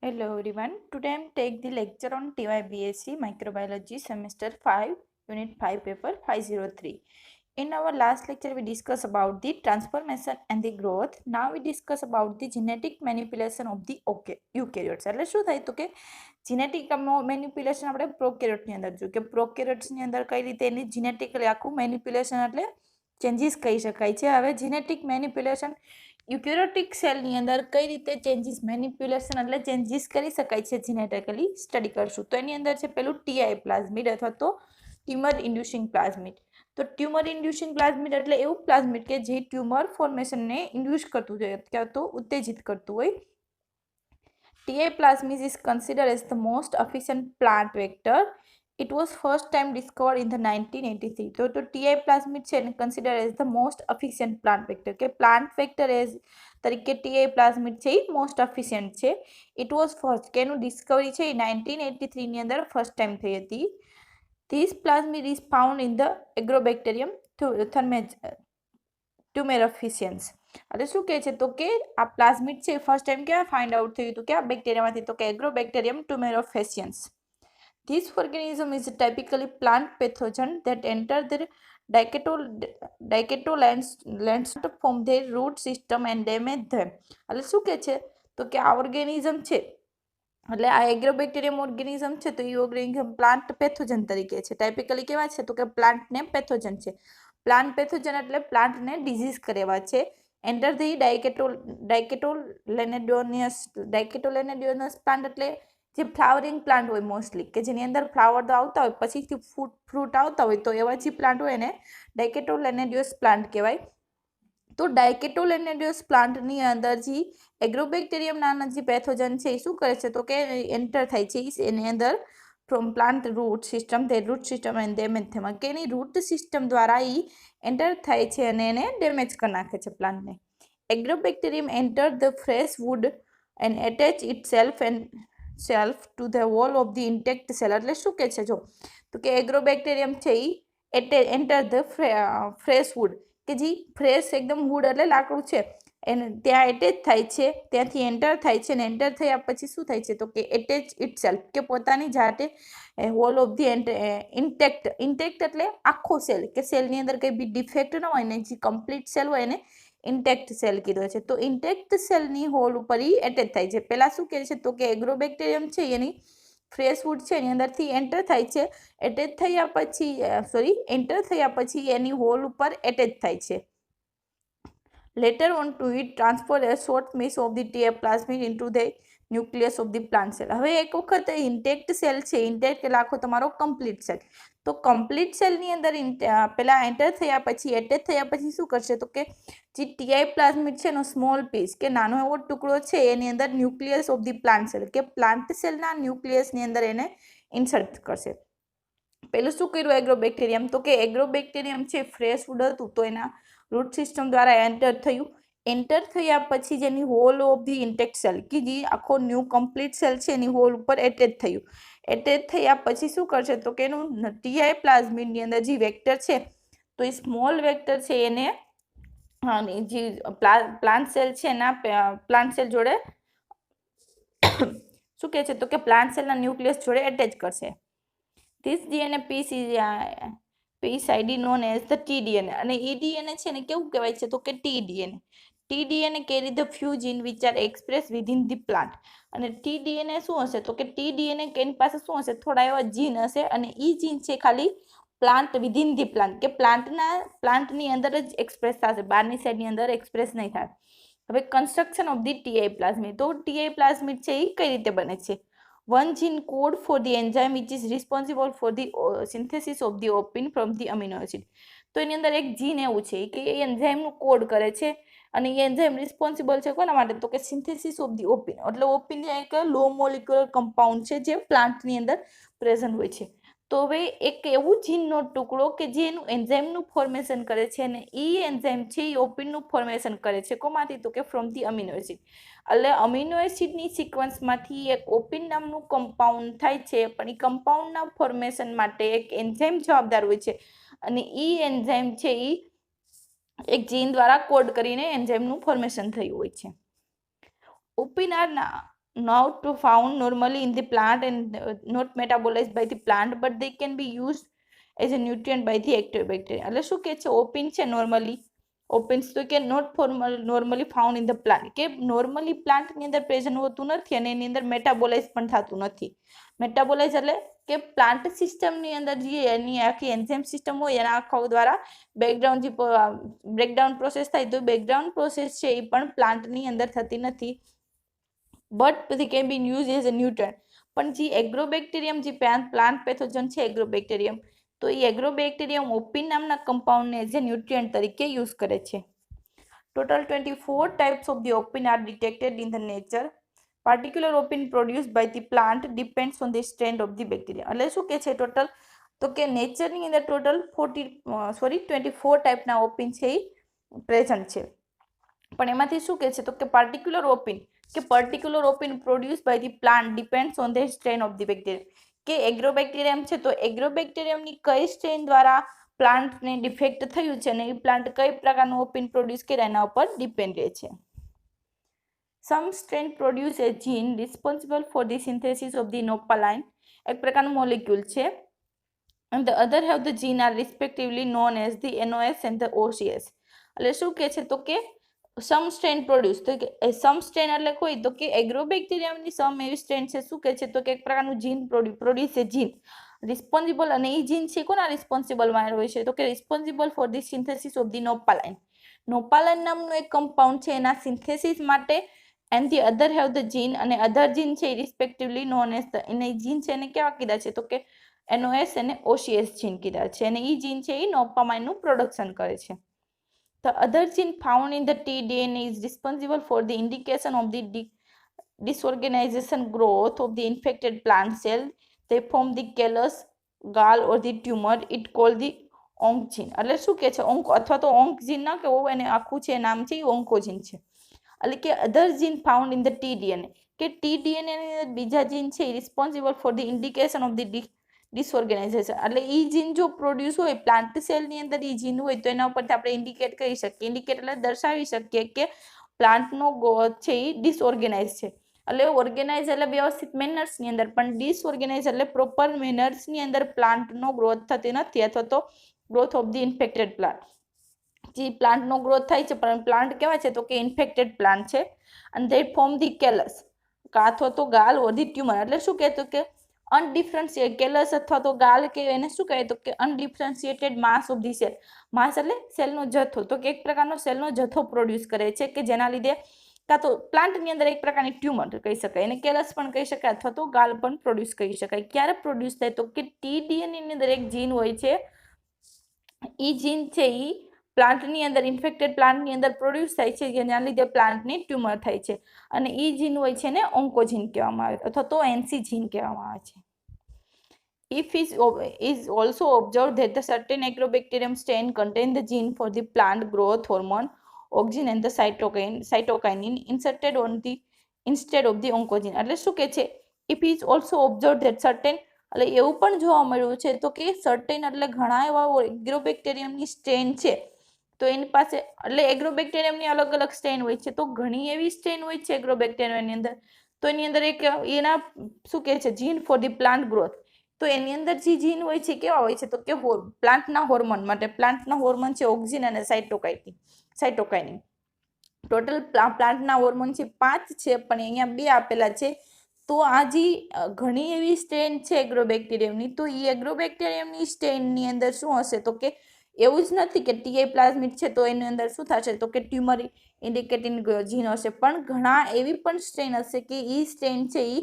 Hello everyone. Today I'm take the lecture on TYBSc Microbiology Semester 5 Unit 5 Paper 503. In our last lecture we discussed about the transformation and the growth. Now we discuss about the genetic manipulation of the eukaryotes. એટલે શું થાય તો કે genetic manipulation આપણે પ્રોકેરિયોટ ની અંદર જોયું કે પ્રોકેરિયોટ્સ ની અંદર કઈ રીતે એની genetically આખું manipulation એટલે ચેન્જીસ કહી શકાય છે. હવે genetic manipulation યુકેરિયોટિક સેલની અંદર કઈ રીતે ચેન્જીસ મેનિપ્યુલેશન એટલે ચેન્જીસ કરી શકાય છે જીનેટિકલી સ્ટડી કરશું. તો એની અંદર છે પેલું ટીઆઈ પ્લાઝમિડ અથવા તો ટ્યુમર ઇન્ડ્યુસિંગ પ્લાઝમિડ. તો ટ્યુમર ઇન્ડ્યુસિંગ પ્લાઝમિડ એટલે એવું પ્લાઝમિડ કે જે ટ્યુમર ફોર્મેશનને ઇન્ડ્યુસ કરતું હોય અથવા તો ઉત્તેજિત કરતું હોય. TI plasmid is considered as the most efficient plant vector. It was first time discovered in the 1983. તો TI plasmid છે considered as the most efficient plant vector કે plant vector as તરીકે TI plasmid છે most efficient છે. It was first કે એનું Discovery છે 1983 ની અંદર ફર્સ્ટ ટાઈમ થઈ હતી. This plasmid is found in the Agrobacterium tumeroficiens. એટલે શું કહે છે તો કે આ પ્લાઝમિડ છે ફર્સ્ટ ટાઈમ ક્યાં ફાઇન્ડ આઉટ થયું હતું કે આ બેક્ટેરિયામાંથી તો કે Agrobacterium tumeroficiens. This organism is typically plant pathogen that enter the dicotyledons from their root system and damage them. એટલે શું કહે છે તો કે આ ઓર્ગેનિઝમ છે એટલે આ એગ્રોબેક્ટેરિયમ ઓર્ગેનિઝમ છે તો એ ઓર્ગેનિઝમ પ્લાન્ટ પેથોજન તરીકે છે. ટાઇપિકલી કેવા છે તો કે પ્લાન્ટને પેથોજન છે. પ્લાન્ટ પેથોજન એટલે પ્લાન્ટને ડિઝીઝ કરેવા છે. એન્ટર ધી ડાયકેટોલેનેડિયોનસ પ્લાન્ટ એટલે જે ફ્લાવરિંગ પ્લાન્ટ હોય મોસ્ટલી કે જેની અંદર ફ્લાવર તો આવતા હોય પછીથી ફ્રૂટ આવતા હોય તો એવા જે પ્લાન્ટ હોય એને ડાયકેટોલેનેડિયોસ પ્લાન્ટ કહેવાય. તો ડાયકેટોલેનેડિયોસ પ્લાન્ટની અંદર જે એગ્રોબેક્ટેરિયમ નાના જે પેથોજન છે એ શું કરે છે તો કે એન્ટર થાય છે એની અંદર from plant root system and damage થેમાં કે એની રૂટ સિસ્ટમ દ્વારા એ એન્ટર થાય છે અને એને ડેમેજ કરી નાખે છે પ્લાન્ટને. Agrobacterium enter the fresh wood and attach itself to the wall of the intact cell. એટલે શું કહે છે જો તો કે એગ્રોબેક્ટેરિયમ છે એ એન્ટર ધ ફ્રેશ વુડ કે જે ફ્રેશ એકદમ વુડ એટલે લાકડું છે એને ત્યાં એટેચ થાય છે, ત્યાંથી એન્ટર થાય છે અને એન્ટર થયા પછી શું થાય છે તો કે એટેચ ઇટ સેલ્ફ કે પોતાની જાતે હોલ ઓફ ધી ઇન્ટેક્ટ એટલે આખો સેલ કે સેલની અંદર કંઈ બી ડિફેક્ટ ન હોય ને જે કમ્પ્લીટ સેલ હોય એને ઇન્ટેક્ટ સેલ કીધો છે. તો ઇન્ટેક્ટ સેલની હોલ ઉપર એ એટેચ થાય છે. પહેલાં શું કહે છે તો કે એગ્રોબેક્ટેરિયમ છે એની ફ્રેશ વુડ છે એની અંદરથી એન્ટર થાય છે. એન્ટર થયા પછી એની હોલ ઉપર એટેચ થાય છે. Later on to it transfer a short mesh of the TI plasmid into the nucleus of the plant cell. હવે એક વખત ઇન્ટેક્ટ સેલ છે ઇન્ટેક્ટ એટલે આખો તમારો કમ્પ્લીટ સેલ. તો કમ્પ્લીટ સેલની અંદર પહેલાં એન્ટર થયા પછી એટેચ થયા પછી શું કરશે તો કે જે ટીઆઈ પ્લાઝમિડ છે એનો સ્મોલ પીસ કે નાનો એવો ટુકડો છે એની અંદર nucleus of the plant cell કે પ્લાન્ટ સેલના ન્યુક્લિયસની અંદર એને ઇન્સર્ટ કરશે. પેલું શું કર્યું એગ્રોબેક્ટેરિયમ તો કે એગ્રોબેક્ટેરિયમ છે ફ્રેશ વુડ હતું તો એના રૂટ સિસ્ટમ દ્વારા એન્ટર થયું. એન્ટર થયા પછી જેની whole of the intact cell કે જે આખો ન્યૂ કમ્પ્લીટ સેલ છે એની હોલ ઉપર એટેચ થયું. એટેચ થયા પછી શું કરશે તો કે એનું ટીઆઈ પ્લાઝમિડની અંદર જે વેક્ટર છે તો એ સ્મોલ વેક્ટર છે એને જે પ્લાન્ટ સેલ છે એના પ્લાન્ટ સેલ જોડે શું કહે છે તો કે પ્લાન્ટ સેલના ન્યુક્લિયસ જોડે એટેચ કરશે. This DNA piece is known as the tDNA અને એ DNA છે ને કેવું કહેવાય છે તો કે tDNA. tDNA carry the few genes which are expressed within the plant. અને tDNA શું હશે તો કે tDNA કે એની પાસે શું હશે થોડા એવા જીન હશે અને એ જીન છે ખાલી પ્લાન્ટ વિધિન ધી પ્લાન્ટ કે પ્લાન્ટની અંદર જ એક્સપ્રેસ થશે, બહારની સાઈડની અંદર એક્સપ્રેસ નહીં થાય. હવે construction of the TI plasmid. તો ટીઆઈ પ્લાઝમિડ છે એ કઈ રીતે બને છે? One gene code for the enzyme which is responsible for the synthesis of the opin from the amino acid. તો એની અંદર એક જીન એવું છે કે એ એન્ઝાઇમનું કોડ કરે છે અને એ એન્ઝાઇમ રિસ્પોન્સિબલ છે કોના માટે તો કે સિન્થેસિસ ઓફ ધી ઓપિન. એટલે ઓપિન એક લો મોલિક્યુલર કમ્પાઉન્ડ છે જે પ્લાન્ટની અંદર પ્રેઝન્ટ હોય છે. તો હવે એક એવું જીનનો ટુકડો કે જે એનું એન્ઝાઇમનું ફોર્મેશન કરે છે અને એ એન્ઝાઇમ છે એ ઓપિનનું ફોર્મેશન કરે છે કોમાંથી તો કે ફ્રોમ ધી અમીનો એસિડ. એટલે અમીનો એસિડની સિક્વન્સમાંથી એક ઓપિન નામનું કમ્પાઉન્ડ થાય છે પણ એ કમ્પાઉન્ડના ફોર્મેશન માટે એક એન્ઝાઇમ જવાબદાર હોય છે અને એ એન્ઝાઇમ છે એ એક જીન દ્વારા કોડ કરીને એન્ઝાઇમનું ફોર્મેશન થયું હોય છે. ઓપિન R not to found normally in the plant and not metabolized by the plant, but they can be used as a nutrient by the active bacteria. એટલે શું કહે છે, ઓપિન છે નોર્મલી, ઓપિન્સ તો કે not normally found in the plant, કે normally પ્લાન્ટની અંદર પ્રેઝન્ટ હોતું નથી અને એની અંદર મેટાબોલાઇઝ પણ થતું નથી. મેટાબોલાઇઝ એટલે કે પ્લાન્ટ સિસ્ટમની અંદર જે એની આખી એન્ઝાઇમ સિસ્ટમ હોય એના આખા દ્વારા બેકગ્રાઉન્ડ જે બ્રેકડાઉન પ્રોસેસ થાય, તો બેકગ્રાઉન્ડ પ્રોસેસ છે એ પણ પ્લાન્ટની અંદર થતી નથી, but they can be used as a nutrient. પણ જે એગ્રોબેક્ટેરિયમ, જે પ્લાન્ટ પેથોજન છે એગ્રોબેક્ટેરિયમ, તો એ એગ્રોબેક્ટેરિયમ ઓપિન નામના કમ્પાઉન્ડને એઝ એ ન્યુટ્રિયન્ટ તરીકે યુઝ કરે છે. Total 24 types of the opin are detected in the nature. Particular opin produced by the plant depends on the strain of the bacteria. એટલે શું કે છે ટોટલ, તો કે નેચરની અંદર ટોટલ 24 ટાઈપના ઓપિન છે એ પ્રેઝન્ટ છે. પણ એમાંથી શું કહે છે, તો કે પાર્ટિક્યુલર ઓપિન, કે particular opine produce by the plant depends on the strain of the bacteria, કે એગ્રોબેક્ટેરિયમ છે તો એગ્રોબેક્ટેરિયમની કઈ સ્ટ્રેન દ્વારા પ્લાન્ટને ડિફેક્ટ થયું છે અને એ પ્લાન્ટ કઈ પ્રકારનું ઓપિન પ્રોડ્યુસ કર્યા એના ઉપર ડિપેન્ડ રહે છે. Some strain produce a gene responsible for the synthesis of the nopaline, એક પ્રકારનું મોલિક્યુલ છે, and the other have the gene are respectively known as the NOS and the OCS. એટલે શું કહે છે, તો કે સમ સ્ટ્રેન પ્રોડ્યુસ, તો કે સમ સ્ટ્રેન એટલે કોઈ, તો કે એગ્રોબેક્ટેરિયમની સમ એવી સ્ટ્રેન છે, શું કહે છે, તો કે એક પ્રકારનું જીન પ્રોડ્યુસ એ જીન રિસ્પોન્સિબલ, અને એ જીન છે કોના રિસ્પોન્સિબલમાં હોય છે, તો કે responsible for the synthesis of the nopaline. Nopaline નામનું એક કમ્પાઉન્ડ છે એના સિન્થેસિસ માટે, and the other have the gene, અને અધર જીન છે રિસ્પેક્ટિવલી નોન એઝ ધ, એને જીન છે એને કેવા કીધા છે, તો કે NOS અને OCS જીન કીધા છે, અને એ જીન છે એ નોપામાઇનનું પ્રોડક્શન કરે છે. The other gene found in the tDNA is responsible for the indication of the disorganization growth of the infected plant cell. They form the callus, gall or the tumor. It called the onc gene. એટલે શું કે છે, onc અથવા તો onc gene ના કહેવું, એને આખું છે નામ છે એ ઓન્કોજીન છે. એટલે કે other gene found in the tDNA, કે tDNA ની અંદર બીજા જીન છે responsible for the indication of the disorganization, એટલે એ જીન જો પ્રોડ્યુસ હોય પ્લાન્ટ સેલની અંદર એ જીન હોય તો એના ઉપરથી આપણે ઇન્ડિકેટ કરી શકીએ. ઇન્ડિકેટ એટલે દર્શાવી શકીએ કે પ્લાન્ટનો ગ્રોથ છે એ ડિસઓર્ગેનાઇઝ છે. એટલે ઓર્ગેનાઇઝ એટલે વ્યવસ્થિત મેનર્સની અંદર, પણ ડિસઓર્ગેનાઇઝ એટલે પ્રોપર મેનર્સની અંદર પ્લાન્ટનો ગ્રોથ થતી નથી, અથવા તો growth of the infected plant, જે પ્લાન્ટનો ગ્રોથ થાય છે પણ પ્લાન્ટ કેવા છે, તો કે ઇન્ફેક્ટેડ પ્લાન્ટ છે, અને ધે ફોર્મ ધી કેલસ, અથવા તો ગાલ ઓર ધી ટ્યુમર. એટલે શું કહેતું કે અનડિફરન્શિએટ કેલસ અથવા તો ગાલ કે એને શું કહે, તો કે અનડિફરન્શિએટેડ માસ ઓફ ધી સેલ. માસ એટલે સેલનો જથ્થો, તો કે એક પ્રકારનો સેલનો જથ્થો પ્રોડ્યુસ કરે છે કે જેના લીધે કાં તો પ્લાન્ટની અંદર એક પ્રકારની ટ્યુમર કહી શકાય, એને કેલસ પણ કહી શકાય, અથવા તો ગાલ પણ પ્રોડ્યુસ કરી શકાય. ક્યારે પ્રોડ્યુસ થાય, તો કે tDNA ની અંદર એક જીન હોય છે, એ જીન છે એ પ્લાન્ટની અંદર ઇન્ફેક્ટેડ પ્લાન્ટની અંદર પ્રોડ્યુસ થાય છે, જેના લીધે પ્લાન્ટની ટ્યુમર થાય છે, અને એ જીન હોય છે ને ઓન્કોજીન કહેવામાં આવે, અથવા તો NC જીન કહેવામાં આવે છે. If is also observed that the certain agrobacterium strain contain the gene for the plant growth hormone, auxin and the cytokinin inserted on the instead of the oncogene. એટલે શું કે છે, if is also observed that certain, એટલે એવું પણ જોવા મળ્યું છે તો કે સર્ટેન એટલે ઘણા એવા એગ્રોબેક્ટેરિયમની સ્ટ્રેન છે, તો એની પાસે, એટલે એગ્રોબેક્ટેરિયમની અલગ અલગ સ્ટ્રેન હોય છે, તો ઘણી એવી સ્ટ્રેન હોય છે એગ્રોબેક્ટેરિયમની અંદર, તો એની અંદર એક એના શું કહે છે, જીન ફોર ધી પ્લાન્ટ ગ્રોથ, તો એની અંદર જે જીન હોય છે કેવા હોય છે, તો કે પ્લાન્ટના હોર્મોન માટે, પ્લાન્ટના હોર્મોન છે ઓક્સિન અને સાઇટોકાઇનિન. ટોટલ પ્લાન્ટના હોર્મોન છે 5 છે, પણ અહીંયા 2 આપેલા છે. તો આ જે ઘણી એવી સ્ટ્રેન છે એગ્રોબેક્ટેરિયમની, તો એ એગ્રોબેક્ટેરિયમની સ્ટ્રેનની અંદર શું હશે, તો કે એવું જ નથી કે ટીઆઈ પ્લાઝમિડ છે તો એની અંદર શું થશે, તો કે ટ્યુમર ઇન્ડિકેટિંગ જીન હશે, પણ ઘણા એવી પણ સ્ટ્રેન હશે કે એ સ્ટ્રેન છે એ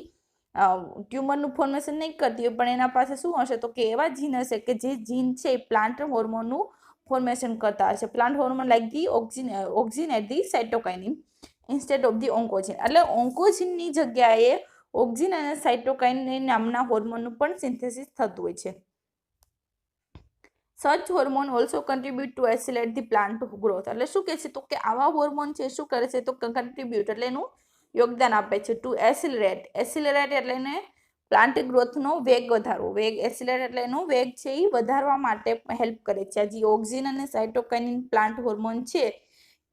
ટ્યુમરનું ફોર્મેશન નહીં કરતી હોય, પણ એના પાસે શું હશે, તો કે એવા જીન હશે કે જે જીન છે એ પ્લાન્ટ હોર્મોનનું ફોર્મેશન કરતા હશે, plant hormone like the auxin at the cytokinin instead of the oncogene. એટલે ઓન્કોજીનની જગ્યાએ ઓક્સિન અને સાઇટોકાઇનિન નામના હોર્મોનનું પણ સિન્થેસિસ થતું હોય છે. Such hormone also contribute to oscillate the plant growth. એટલે શું કહે છે, તો કે આવા હોર્મોન છે શું કરે છે, તો કન્ટ્રીબ્યુટ એટલે એનું યોગદાન આપે છે ટુ એસિલરેટ. એસિલરેટ એટલે એને પ્લાન્ટ ગ્રોથનો વેગ વધારવો, વેગ એસિલરેટ એટલે એનો વેગ છે એ વધારવા માટે હેલ્પ કરે છે. જે ઓક્સિન અને સાઇટોકાઇનિન પ્લાન્ટ હોર્મોન છે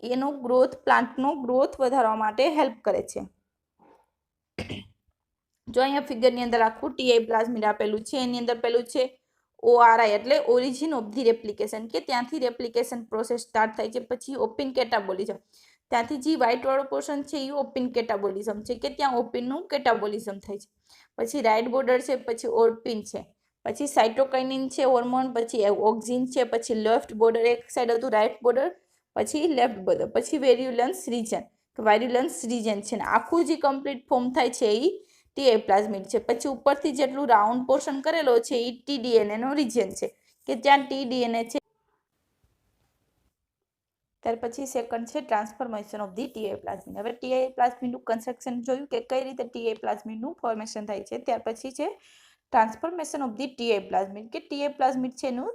એનો ગ્રોથ, પ્લાન્ટનો ગ્રોથ વધારવા માટે હેલ્પ કરે છે. જો અહીંયા ફિગરની અંદર આખું ટીઆઈ પ્લાઝમિડ આપેલું છે, એની અંદર પેલું છે ORI એટલે ઓરિજિન ઓફ ધી રેપ્લિકેશન, કે ત્યાંથી રેપ્લિકેશન પ્રોસેસ સ્ટાર્ટ થાય છે. પછી ઓપિન કેટાબોલિઝમ, ત્યાંથી જે વ્હાઇટ વાળો પોર્શન છે એ ઓપિન કેટાબોલિઝમ છે, કે ત્યાં ઓપિનનું કેટાબોલિઝમ થાય છે. પછી રાઇટ બોર્ડર છે, પછી ઓર્પિન છે, પછી સાઇટોકાઇનિન છે હોર્મોન, પછી ઓક્સિન છે, પછી લેફ્ટ બોર્ડર એક સાઈડ હતું રાઇટ બોર્ડર, પછી લેફ્ટ બોર્ડર, પછી વેર્યુલન્સ રીજન, વાયરુલન્સ રીજન છે ને આખું જે કમ્પ્લીટ ફોર્મ થાય છે એ ટીઆઈ પ્લાઝમિડ છે. પછી ઉપરથી જેટલું રાઉન્ડ પોર્શન કરેલો છે એ ટીડીએનએ નો રીજન છે, કે ત્યાં ટીડીએનએ છે. ત્યાર પછી સેકન્ડ છે transformation of the TI plasmid. હવે ટીઆઈ પ્લાઝમિડનું કન્સ્ટ્રક્શન જોયું કે કઈ રીતે ટીઆઈ પ્લાઝમિડનું ફોર્મેશન થાય છે. ત્યાર પછી છે transformation of the TI plasmid, કે ટીઆઈ પ્લાઝમિડ છે એનું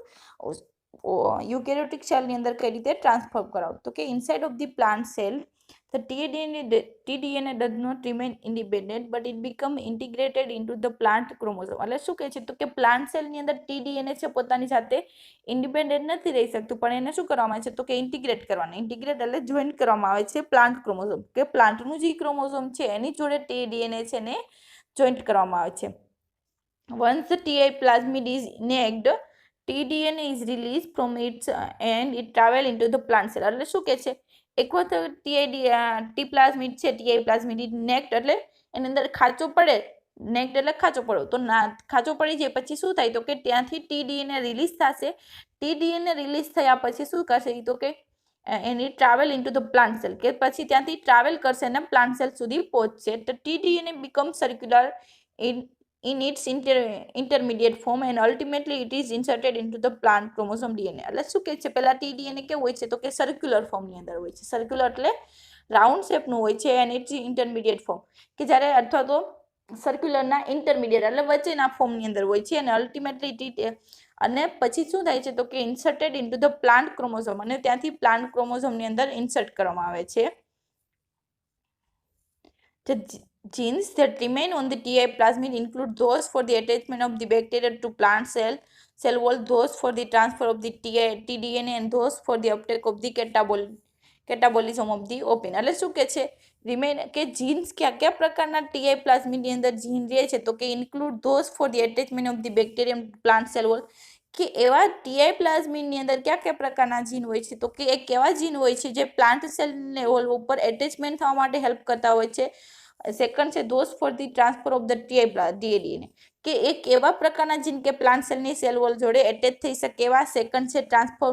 યુકેરિયોટિક સેલની અંદર કઈ રીતે ટ્રાન્સફોર્મ કરાવું. તો કે inside of the plant cell the TDNA does not remain independent but it become integrated into the plant chromosome. એટલે શું કહે છે તો કે પ્લાન્ટ સેલની અંદર ટીડીએનએ છે પોતાની સાથે ઇન્ડિપેન્ડન્ટ નથી રહી શકતું, પણ એને શું કરવામાં આવે છે તો કે ઇન્ટિગ્રેટ કરવાનું. ઇન્ટિગ્રેટ એટલે જોઈન્ટ કરવામાં આવે છે પ્લાન્ટ ક્રોમોઝોમ, કે પ્લાન્ટનું જે ક્રોમોઝોમ છે એની જોડે ટીડીએનએ છે એને જોઈન્ટ કરવામાં આવે છે. Once the TI plasmid is innate, TDNA is released from its and it travel into the plant cell. એટલે શું કહે છે એક વખત ટી પ્લાઝમિડ છે ટીઆઈ પ્લાઝમિડ નેક્ટ એટલે એની અંદર ખાંચો પડે, નેક્ટ એટલે ખાંચો પડો, તો ખાંચો પડી જાય પછી શું થાય તો કે ત્યાંથી ટીડીએનએ રિલીઝ થશે. ટીડીએનએ રિલીઝ થયા પછી શું કરશે તો કે એની travel into the plant cell, કે પછી ત્યાંથી ટ્રાવેલ કરશે અને પ્લાન્ટ સેલ સુધી પહોંચશે. તો TDNA become circular in its intermediate form and ultimately it is inserted into the plant chromosome DNA. એટલે શું કહે છે પહેલા ટીડીએનએ કેવું હોય છે તો કે સર્ક્યુલર ફોર્મની અંદર હોય છે. સર્ક્યુલર એટલે રાઉન્ડ શેપનું હોય છે અને ઇટ્સ ઇન્ટરમીડિયેટ ફોર્મ, કે જ્યારે અથવા તો સર્ક્યુલરના ઇન્ટરમીડિયેટ એટલે વચ્ચેના ફોર્મની અંદર હોય છે અને અલ્ટિમેટલી અને પછી શું થાય છે તો કે inserted into the plant chromosome, અને ત્યાંથી પ્લાન્ટ ક્રોમોઝોમની અંદર ઇન્સર્ટ કરવામાં આવે છે. The genes that remain on the TI plasmid include those for the attachment of the bacteria to plant cell wall, those for the transfer of the tDNA and those for the uptake of the catabolism of the opin. એટલે શું કે છે remain કે jeans કયા પ્રકારના TI પ્લાઝમિડની અંદર જીન રહે છે તો કે include those for the attachment of the bacterium plant cell wall, કે એવા ટીઆઈ પ્લાઝમિડની અંદર કયા પ્રકારના જીન હોય છે તો કે એક એવા જીન હોય છે જે પ્લાન્ટ સેલ વોલ ઉપર એટેચમેન્ટ થવા માટે હેલ્પ કરતા હોય છે. સેકન્ડ છે those for the transfer of the TDNA, કે એક એવા પ્રકારના જીન કે પ્લાન્ટ સેલની સેલ વોલ જોડે એટેચ થઈ શકે એવા. સેકન્ડ છે ટ્રાન્સફર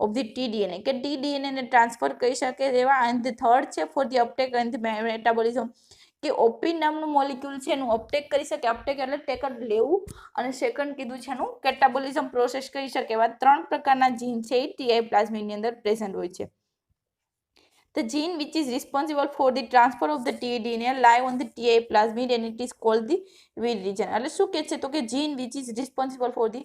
ઓફ ધી ટીડીએનએ, કે ટીડીએનએ ટ્રાન્સફર કરી શકે એવા. એન્ડ ધ થર્ડ છે for the uptake and the metabolism, કે ઓપિન નામનું મોલિક્યુલ છે એનું અપટેક કરી શકે, અપટેક એટલે ટેકર લેવું, અને સેકન્ડ કીધું છે એનું કેટાબોલિઝમ પ્રોસેસ કરી શકે. એવા 3 પ્રકારના જીન છે એ ટીઆઈ પ્લાઝમિડની અંદર પ્રેઝન્ટ હોય છે. The gene which is responsible for the transfer of the tDNA lie on the TI plasmid and it is called the weed region. એટલે શું કહે છે તો કે gene which is responsible for the,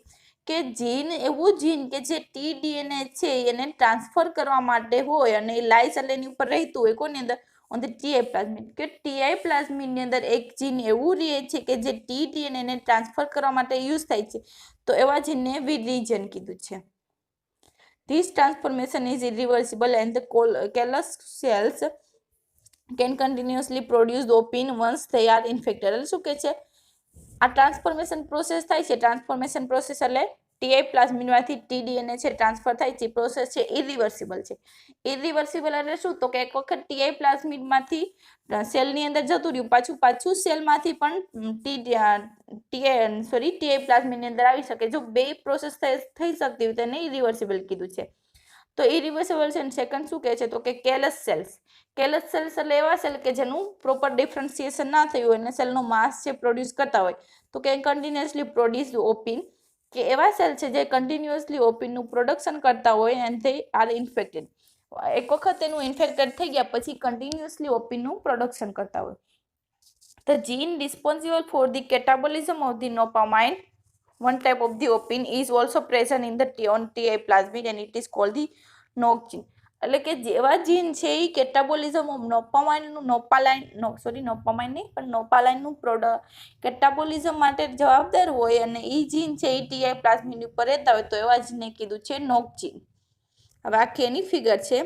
કે જીન એવું જીન કે જે ટીડીએનએ છે એને ટ્રાન્સફર કરવા માટે હોય અને લાઈસ એટલે એની ઉપર રહેતું હોય કોની અંદર ઓન ધ ટીઆઈ પ્લાઝમિડ, કે ટીઆઈ પ્લાઝમિડની અંદર એક જીન એવું રહે છે કે જે ટીડીએનએ ટ્રાન્સફર કરવા માટે યુઝ થાય છે, તો એવા જીનને વીડ રીજન કીધું છે. This transformation is irreversible and the callus cells can continuously produce opin once they are infected. એટલે શું કહે છે આ ટ્રાન્સફોર્મેશન પ્રોસેસ થાય છે. ટ્રાન્સફોર્મેશન પ્રોસેસ એટલે ટીઆઈ પ્લાઝમિડમાંથી ટીડીએનએ છે ટ્રાન્સફર થાય છે, પ્રોસેસ છે ઇરિવર્સિબલ છે. ઇરિવર્સિબલ એટલે શું તો કે એક વખત ટીઆઈ પ્લાઝમિડમાંથી સેલની અંદર જતું રહ્યું પાછું સેલમાંથી પણ ટીઆઈ પ્લાઝમિડની અંદર આવી શકે. જો બે પ્રોસેસ થઈ શકતી હોય તેને ઇરિવર્સિબલ કીધું છે. તો ઇરિવર્સિબલ છે. સેકન્ડ શું કહે છે તો કે કેલસ સેલ્સ. કેલસ સેલ્સ એટલે એવા સેલ કે જેનું પ્રોપર ડિફરન્સિએશન ના થયું હોય અને સેલનો માસ છે પ્રોડ્યુસ કરતા હોય, તો કે કન્ટિન્યુઅસલી પ્રોડ્યુસ ઓપિન, કે એવા સેલ છે જે કન્ટિન્યુઅસલી ઓપિનનું પ્રોડક્શન કરતા હોય એન્ડ ધે આર ઇન્ફેક્ટેડ. એક વખત એનું ઇન્ફેક્ટેડ થઈ ગયા પછી કન્ટિન્યુઅસલી ઓપિનનું પ્રોડક્શન કરતા હોય. The gene responsible for the catabolism of the dopamine, one type of the opin, is also present in the TI plasmid and it is called the NOC gene. એટલે કે જેવા જીન છે એ catabolism of નોપાલાઇનનું catabolism માટે જવાબદાર હોય અને એ જીન છે એ TI plasmid ઉપર રહેતા હોય, તો એવા જીનને કીધું છે નોક જીન. હવે આખી એની ફિગર છે.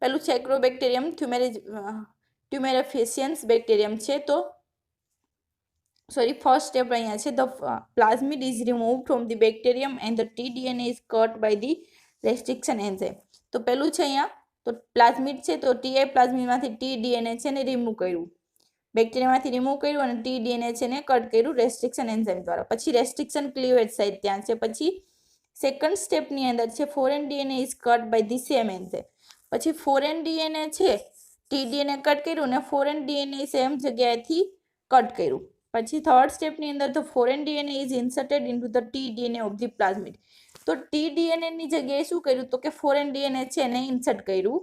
પેલું છે એક્રોબેક્ટેરિયમ ટ્યુમેરેફેસિયન્સ બેક્ટેરિયમ છે, તો ફર્સ્ટ સ્ટેપ અહીંયા છે, the plasmid is remove from the bacterium and the TDNA is cut by the restriction enzyme. તો પેલું છે અહીંયા તો પ્લાઝમિડ છે, તો ટીઆઈ પ્લાઝમિડમાંથી ટીડીએનએ છે ને રિમૂવ કર્યું, બેક્ટેરિયામાંથી રિમૂવ કર્યું અને ટીડીએનએ છે ને કટ કર્યું રેસ્ટ્રિક્શન એન્ઝાઇમ દ્વારા. પછી રેસ્ટ્રિક્શન ક્લીવેજ સાઇટ ત્યાં છે. પછી સેકન્ડ સ્ટેપની અંદર છે foreign DNA is cut by the same enzyme. પછી ફોરેન ડીએનએ છે ટીડીએનએ કટ કર્યું ને ફોરેન ડીએનએ સેમ જગ્યાએથી કટ કર્યું. પછી થર્ડ સ્ટેપની અંદર તો foreign DNA is inserted into the TDNA of the plasmid. તો ટીડીએનએની જગ્યાએ શું કર્યું તો કે ફોરેન ડીએનએ છે એને ઇન્સર્ટ કર્યું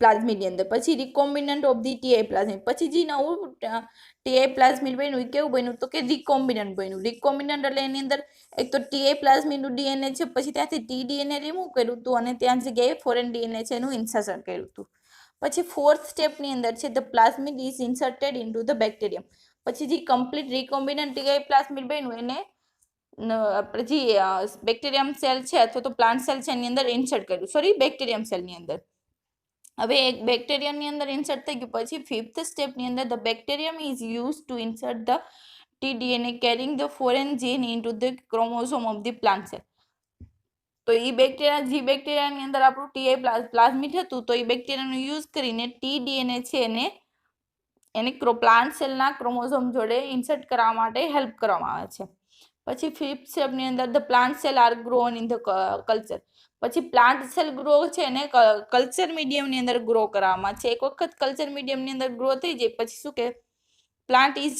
પ્લાઝમિડની અંદર. પછી recombinant of the TI plasmid. પછી જે નવું ટીઆઈ પ્લાઝમિડ બન્યું એ કેવું બન્યું તો કે રિકોમ્બિનન્ટ બન્યું. રિકોમ્બિનન્ટ એટલે એની અંદર એક તો ટીઆઈ પ્લાઝમિડનું ડીએનએ છે, પછી ત્યાંથી ટીડીએનએ રિમૂવ કર્યું હતું અને ત્યાં જગ્યાએ ફોરેન ડીએનએ છે એનું ઇન્સર્શન કર્યું હતું. પછી ફોર્થ સ્ટેપની અંદર છે the plasmid is inserted into the bacterium. પછી જે કમ્પ્લીટ રિકોમ્બિનન્ટ ટીઆઈ પ્લાઝમિડ બન્યું એને આપણે જે બેક્ટેરિયમ સેલ છે અથવા તો પ્લાન્ટ સેલ છે એની અંદર ઇન્સર્ટ કર્યું, બેક્ટેરિયમ સેલની અંદર. હવે એક બેક્ટેરિયમની અંદર ઇન્સર્ટ થઈ ગયું. પછી ફિફ્થ સ્ટેપની અંદર the bacterium is use to insert the TDNA carrying the foreign gene into the chromosome of the plant cell. તો એ બેક્ટેરિયાની અંદર આપણું ટીઆઈ પ્લાઝમિડ હતું તો એ બેક્ટેરિયાનો યુઝ કરીને ટીડીએનએ છે એને પ્લાન્ટ સેલના ક્રોમોસોમ જોડે ઇન્સર્ટ કરવા માટે હેલ્પ કરવામાં આવે છે. પછી ફિફ્થ સ્ટેપની અંદર the plant cell are grown in the culture. પછી પ્લાન્ટ સેલ ગ્રો છે એને કલ્ચર મીડિયમની અંદર ગ્રો કરવામાં છે. એક વખત કલ્ચર મીડિયમની અંદર ગ્રો થઈ જાય પછી શું કે plant is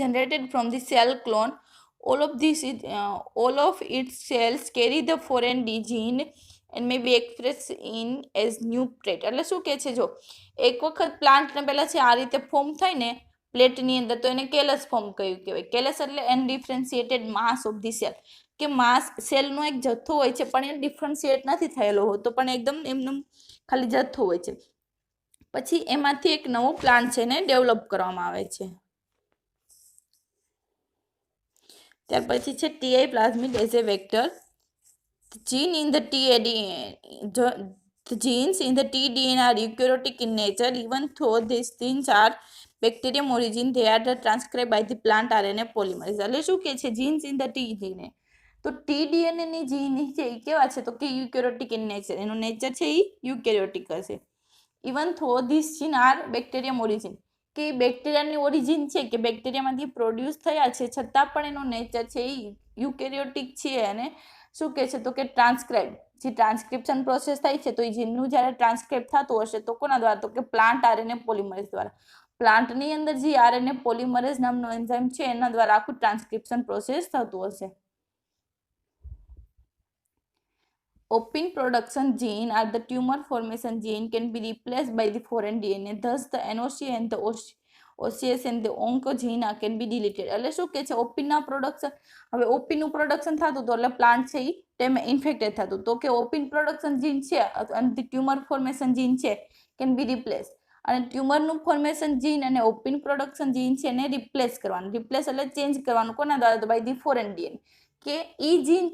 generated from the cell clone. All of its cells carry the foreign gene and may be expressed in as new trait. એટલે શું કહે છે, જો એક વખત પ્લાન્ટને પહેલાં છે આ રીતે ફોર્મ થાય ને પ્લેટની અંદર તો એને કેલસ ફોર્મ કયું કહેવાય. કેલસ એટલે અનડિફરન્શિએટેડ માસ ઓફ ધી સેલ, કે માસ સેલનો એક જથ્થો હોય છે પણ એ ડિફરન્શિએટ નથી થયેલો હોતો પણ એકદમ એમનું ખાલી જથ્થો હોય છે. પછી એમાંથી એક નવો પ્લાન્ટ છે એને ડેવલપ કરવામાં આવે છે. ત્યાર પછી છે TI plasmid as a vector. The genes in the tDNA are eukaryotic in nature. Even though these genes are bacterium origin, they are transcribed by the plant RNA polymerase. એટલે શું કે છે genes in the tDNA. તો tDNA ની જીન છે એ કેવા છે તો કે eukaryotic in nature. એનું નેચર છે એ eukaryotic હશે. Even though these genes are bacterium origin, કે બેક્ટેરિયાની ઓરિજિન છે કે બેક્ટેરિયામાંથી પ્રોડ્યુસ થયા છે છતાં પણ એનો નેચર છે એ યુકેરિયોટિક છે. અને શું કહે છે તો કે ટ્રાન્સક્રાઇબ, જે ટ્રાન્સક્રિપ્શન પ્રોસેસ થાય છે તો એ જીનનું જ્યારે ટ્રાન્સક્રાઇબ થતું હશે તો કોના દ્વારા તો કે પ્લાન્ટ આરએનએ પોલિમરેઝ દ્વારા. પ્લાન્ટની અંદર જે આરએનએ પોલિમરેઝ નામનો એન્ઝાઇમ છે એના દ્વારા આખું ટ્રાન્સક્રિપ્શન પ્રોસેસ થતું હશે. Opin production gene or the tumor formation gene can be replaced by the foreign DNA. Thus, the NOC and the OCS and the oncogene can be deleted. એટલે શું કે છે ઓપિનના પ્રોડક્શન, હવે ઓપિનનું પ્રોડક્શન થતું તો એટલે પ્લાન્ટ છે એ તેમ ઇન્ફેક્ટેડ થતું તો કે ઓપિન પ્રોડક્શન જીન છે અને ટ્યુમર ફોર્મેશન જીન છે કેન બી રિપ્લેસ. અને ટ્યુમરનું ફોર્મેશન જીન અને ઓપિન પ્રોડક્શન જીન છે એને રિપ્લેસ કરવાનું. રિપ્લેસ એટલે ચેન્જ કરવાનું કોના દ્વારા તો બાય ધી ફોરેન ડીએનએ. કે એ જીન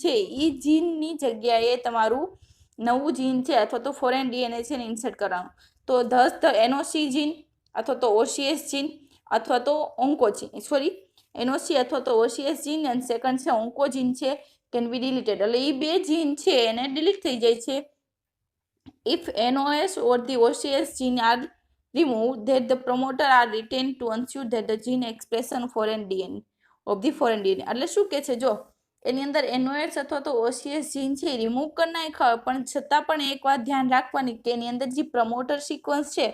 છે એ જીનની જગ્યાએ તમારું નવું જીન છે અથવા તો ફોરેન ડીએનએ છે ને ઇન્સર્ટ કરવાનું. તો ધસ ધ એનઓસી જીન અથવા તો ઓસીએસ જીન અથવા તો એનઓસી અથવા તો ઓસીએસ જીન અને સેકન્ડ છે ઓન્કોજીન છે કેન બી ડિલીટેડ. એટલે એ બે જીન છે એને ડિલીટ થઈ જાય છે. If NOS or the OCS gene are removed, that the promoter are retained to ensure that the gene expression foreign DNA of the foreign DNA. એટલે શું કે છે જો એની અંદર NOS અથવા તો OCS જીન છે રિમૂવ કરી નાખ્યા પણ છતાં પણ એક વાત ધ્યાન રાખવાની કે એની અંદર જે પ્રમોટર સિક્વન્સ છે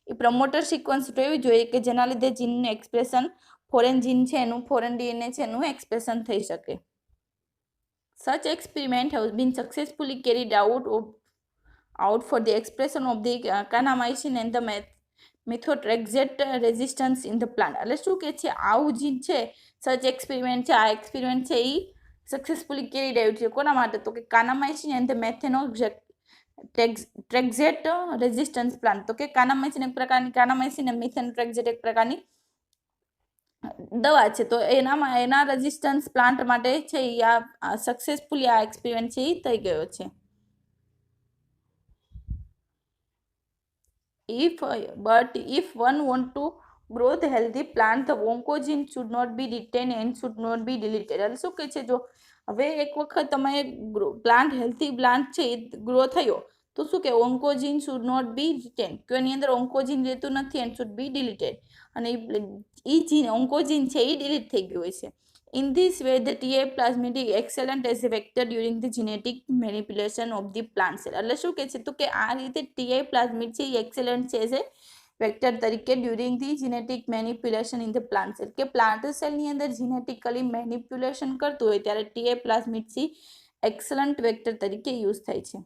એ પ્રમોટર સિક્વન્સ રહેવી જોઈએ કે જેના લીધે જીનનું એક્સપ્રેશન ફોરેન જીન છે એનું ફોરેન ડીએનએ છે એનું એક્સપ્રેશન થઈ શકે. Such experiment has been successfully carried out for the expression of the kanamycin and the methotrexate resistance in the plant. એટલે શું કે છે આવું જીન છે સચ એક્સપેરિમેન્ટ છે, આ એક્સપેરિમેન્ટ છે એ સક્સેસફુલી કેરીડ આવ્યું છે કોના માટે તો કે કાનામાઇસિન એન્ડ ધ મેથેનોટ્રેક્ઝેટ રેઝિસ્ટન્સ પ્લાન્ટ. તો કે કાનામાઇસિન એક પ્રકારની કાનામાઇસિન અને મેથેનોટ્રેક્ઝેટ એક પ્રકારની દવા છે તો એના રેઝિસ્ટન્સ પ્લાન્ટ માટે છે એ આ સક્સેસફુલી આ એક્સપેરિમેન્ટ છે એ થઈ ગયો છે. if one want to grow the healthy plant, the oncogene should not be retained and should not be deleted. એટલે શું કહે છે, જો હવે એક વખત તમે પ્લાન્ટ હેલ્થી પ્લાન્ટ છે એ ગ્રો થયો તો શું કે ઓન્કોજીન શુડ નોટ બી રિટેન, કે એની અંદર ઓન્કોજીન રહેતું નથી એન્ડ શુડ બી ડિલીટેડ, અને એ જીન ઓન્કોજીન છે એ ડિલીટ થઈ ગયું હોય છે. In this way, the TA plasmid is excellent as a vector during the genetic manipulation of the plant cell. એટલે શું કહે છે, તો કે આ રીતે TA plasmid છે એ એક્સેલન્ટ છે એઝ એ વેક્ટર તરીકે during the genetic manipulation in the plant cell, કે પ્લાન્ટ સેલની અંદર જેનેટિકલી મેનિપ્યુલેશન કરતું હોય ત્યારે TA plasmid C excellent vector તરીકે યુઝ થાય છે.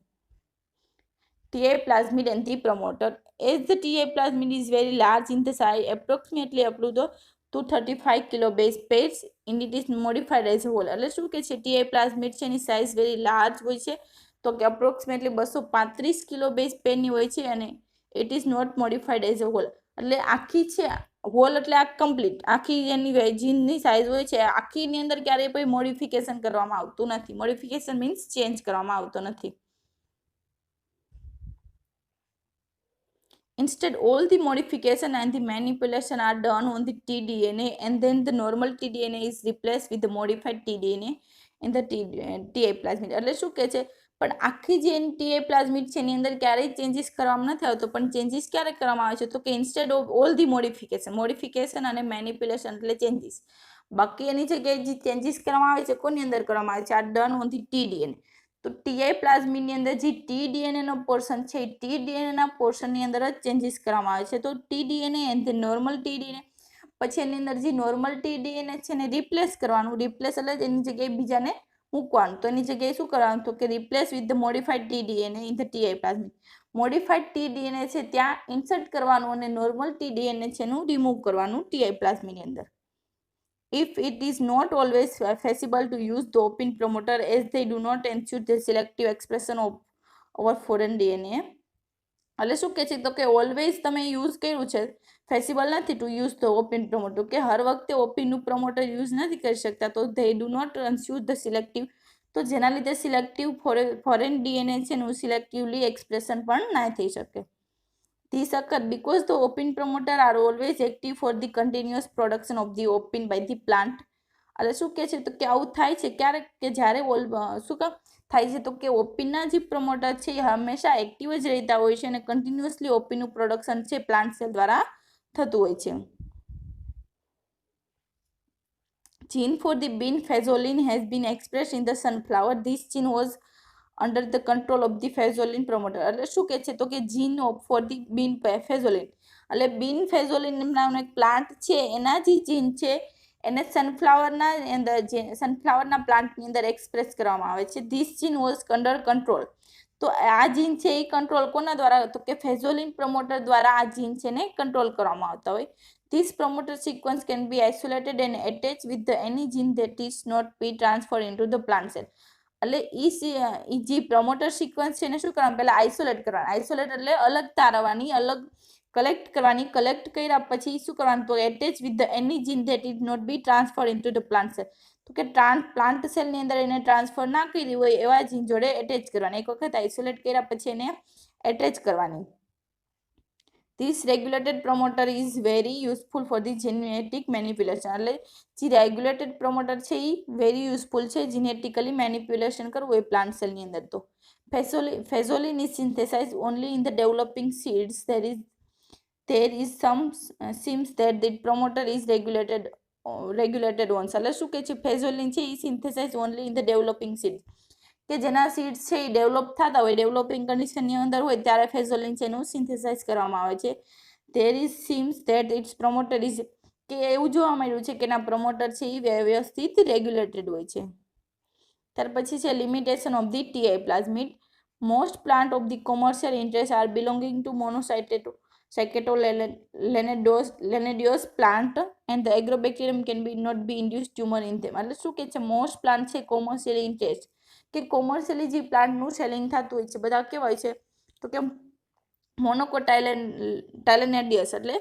TA plasmid and the promoter. As the TA plasmid is very large in the size, approximately up to the 235 kilobase pairs, and it is modified as a whole. એટલે શું કે છે, TA plasmid છે એની size very large હોય છે, તો કે approximately 235 કિલોબેઝ પેરની હોય છે, અને it is not modified as a whole. એટલે આખી છે હોલ એટલે આ કમ્પ્લીટ આખી એની જીનની સાઇઝ હોય છે આખીની અંદર ક્યારેય કોઈ મોડિફિકેશન કરવામાં આવતું નથી. મોડિફિકેશન મીન્સ ચેન્જ કરવામાં આવતો નથી. Instead, all the modification and the manipulation are done on the tDNA, and then the normal tDNA is replaced with the modified tDNA in the TA plasmid. એટલે શું કહે છે, પણ આખી જે TA plasmid છે એની અંદર ક્યારેય ચેન્જીસ કરવામાં નથી આવતો, પણ ચેન્જીસ ક્યારે કરવામાં આવે છે, તો કે instead of all the modification અને મેનિપ્યુલેશન એટલે ચેન્જીસ, બાકી એની જગ્યાએ જે ચેન્જીસ કરવામાં આવે છે કોની અંદર કરવામાં આવે છે, આ ડન ઓન ધી tDNA. તો TA પ્લાઝમિડની અંદર જે tDNA નો પોર્શન છે એ tDNA ના પોર્શનની અંદર જ ચેન્જીસ કરવામાં આવે છે. તો tDNA and the normal tDNA, પછી એની અંદર જે નોર્મલ tDNA છે એને રિપ્લેસ કરવાનું, રિપ્લેસ એટલે એની જગ્યાએ બીજાને મૂકવાનું, તો એની જગ્યાએ શું કરવાનું, તો કે replace with the modified tDNA in the TA plasmid. Modified tDNA છે ત્યાં ઇન્સર્ટ કરવાનું અને નોર્મલ tDNA છે એનું રિમૂવ કરવાનું TA પ્લાઝમિડની અંદર. If it is not always feasible to use the open promoter as they do not ensure the selective expression of our foreign DNA. એટલે શું કહે છે, તો કે ઓલવેઝ તમે યુઝ કર્યું છે, ફેસિબલ નથી to use the open promoter, કે હર વખતે ઓપનનું પ્રમોટર યુઝ નથી કરી શકતા, તો they do not ensure the selective, તો જેના લીધે સિલેક્ટિવ ફોરેન ડીએનએ છે એનું સિલેક્ટિવલી એક્સપ્રેશન પણ ના થઈ શકે. This occurs because the opin promoter are always active for the continuous production of the opin by the plant. એટલે શું કહે છે, તો કે આવું થાય છે ક્યારેક કે જ્યારે શું કામ થાય છે, તો કે ઓપિનના જે પ્રમોટર છે એ હંમેશા એક્ટિવ જ રહેતા હોય છે અને કન્ટિન્યુઅસલી ઓપિનનું પ્રોડક્શન છે પ્લાન્ટ સેલ દ્વારા થતું હોય છે. Gene for the bean phazoline has been expressed in the sunflower. This gene was under the control of the phazoline promoter. એટલે શું કહે છે, તો કે જીન ફોર ધી બીન ફેઝોલિન, એટલે બીન ફેઝોલિન નામનો એક પ્લાન્ટ છે એના જે જીન છે એને સનફ્લાવરના પ્લાન્ટની અંદર એક્સપ્રેસ કરવામાં આવે છે. This gene was under control. તો આ જીન છે એ કંટ્રોલ કોના દ્વારા, તો કે ફેઝોલિન પ્રમોટર દ્વારા આ જીન છે ને કંટ્રોલ કરવામાં આવતા હોય. This promoter sequence can be isolated and attached with any gene that is not be transferred into the plant cell. એટલે એ જે પ્રમોટર સિક્વન્સ છે એને શું કરવાનું, પહેલાં આઇસોલેટ કરવાનું. આઇસોલેટ એટલે અલગ તારવાની, અલગ કલેક્ટ કરવાની. કલેક્ટ કર્યા પછી શું કરવાનું, તો એટેચ વિથ ધ એની gene that is not be transfer into the plant cell, તો કે પ્લાન્ટ સેલની અંદર એને ટ્રાન્સફર ના કરી હોય એવા જીન જોડે એટેચ કરવાની. એક વખત આઇસોલેટ કર્યા પછી એને એટેચ કરવાની. This regulated promoter is very useful for the genetic manipulation. એટલે જે રેગ્યુલેટેડ પ્રોમોટર છે એ વેરી યુઝફુલ છે જેનેટિકલી મેનિપ્યુલેશન કરવું એ પ્લાન્ટ સેલની અંદર. તો ફેઝોલિન is synthesized only in the developing seeds. There is some seems that the promoter is regulated once. એટલે શું કહે છે, ફેઝોલિન છે એ synthesize only in the developing seeds, કે જેના સીડ્સ છે એ ડેવલપ થતા હોય, ડેવલપિંગ કન્ડિશનની અંદર હોય ત્યારે ફેઝોલિન છે એનું સિન્થેસાઇઝ કરવામાં આવે છે. There is seems that its promoter is, કે એવું જોવા મળ્યું છે કે એના પ્રમોટર છે એ વ્યવસ્થિત રેગ્યુલેટેડ હોય છે. ત્યાર પછી છે limitation of the TA plasmid. Most plant of the commercial interest are belonging to monocotyledonous plant and the agrobacterium can be not be induce tumor in them. એટલે શું કહે છે, મોસ્ટ પ્લાન્ટ છે કોમર્શિયલ ઇન્ટરેસ્ટ, કે commercially જે પ્લાન્ટનું selling થતું હોય છે બધા કેવા હોય છે, તો કે મોનોકોટાઇલેનેડિયસ એટલે